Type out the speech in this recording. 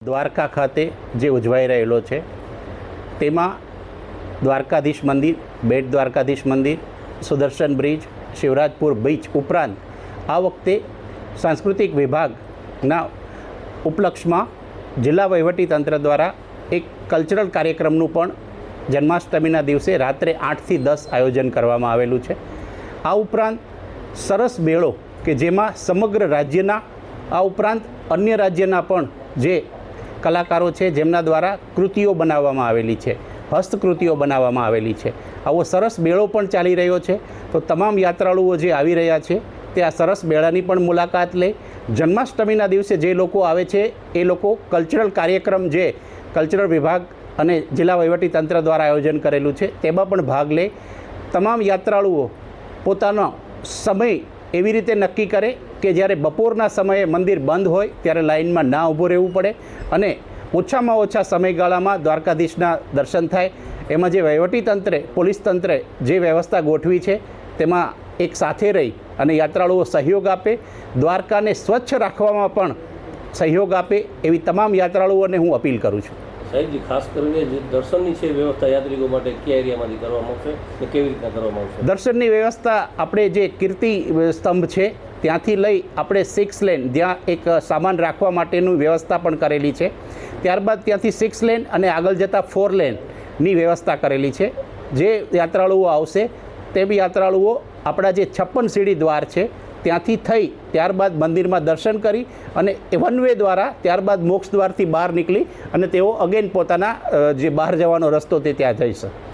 દ્વારકા ખાતે જે ઉજવાઈ રહેલો છે તેમાં દ્વારકાધીશ મંદિર, બેટ દ્વારકાધીશ મંદિર, સુદર્શન બ્રિજ, શિવરાજપુર બીચ ઉપરાંત આ વખતે સાંસ્કૃતિક વિભાગના ઉપલક્ષમાં જિલ્લા વહીવટીતંત્ર દ્વારા એક કલ્ચરલ કાર્યક્રમનું પણ જન્માષ્ટમીના દિવસે રાત્રે 8 થી 10 આયોજન કરવામાં આવેલું છે। આ ઉપરાંત સરસ મેળો કે જેમાં સમગ્ર રાજ્યના આ ઉપરાંત અન્ય રાજ્યના પણ જે કલાકારો છે જેમના દ્વારા કૃતિઓ બનાવવામાં આવેલી છે, હસ્તકૃતિઓ બનાવવામાં આવેલી છે, આવો સરસ મેળો પણ ચાલી રહ્યો છે। તો તમામ યાત્રાળુઓ જે આવી રહ્યા છે તે આ સરસ મેળાની પણ મુલાકાત લે। જન્માષ્ટમીના દિવસે જે લોકો આવે છે એ લોકો કલ્ચરલ કાર્યક્રમ જે કલ્ચરલ વિભાગ અને જિલ્લા વહીવટીતંત્ર દ્વારા આયોજન કરેલું છે તેમાં પણ ભાગ લે। તમામ યાત્રાળુઓ પોતાનો સમય એવી રીતે નક્કી કરે કે જ્યારે બપોરના સમયે મંદિર બંધ હોય ત્યારે લાઇનમાં ના ઊભું રહેવું પડે અને ઓછામાં ઓછા સમયગાળામાં દ્વારકાધીશના દર્શન થાય। એમાં જે વહીવટીતંત્રે, પોલીસ તંત્રે જે વ્યવસ્થા ગોઠવી છે તેમાં એક સાથે રહી અને યાત્રાળુઓ સહયોગ આપે, દ્વારકાને સ્વચ્છ રાખવામાં પણ સહયોગ આપે એવી તમામ યાત્રાળુઓને હું અપીલ કરું છું। સાહેબજી, ખાસ કરીને જે દર્શનની છે વ્યવસ્થા યાત્રિકો માટે કયા એરિયામાંથી કરવામાં આવશે અને કેવી રીતના કરવામાં આવશે? દર્શનની વ્યવસ્થા આપણે જે કીર્તિ સ્તંભ છે ત્યાંથી લઈ આપણે 6 લેન જ્યાં એક સામાન રાખવા માટેની વ્યવસ્થા પણ કરેલી છે, ત્યારબાદ ત્યાંથી 6 લેન અને આગળ જતાં 4 લેનની વ્યવસ્થા કરેલી છે। જે યાત્રાળુઓ આવશે તે બી યાત્રાળુઓ આપણા જે 56 સીડી દ્વાર છે ત્યાંથી થઈ ત્યારબાદ મંદિરમાં દર્શન કરી અને વન વે દ્વારા ત્યારબાદ મોક્ષ દ્વારથી બહાર નીકળી અને તેઓ અગેન પોતાના જે બહાર જવાનો રસ્તો તે ત્યાં જઈ શકે।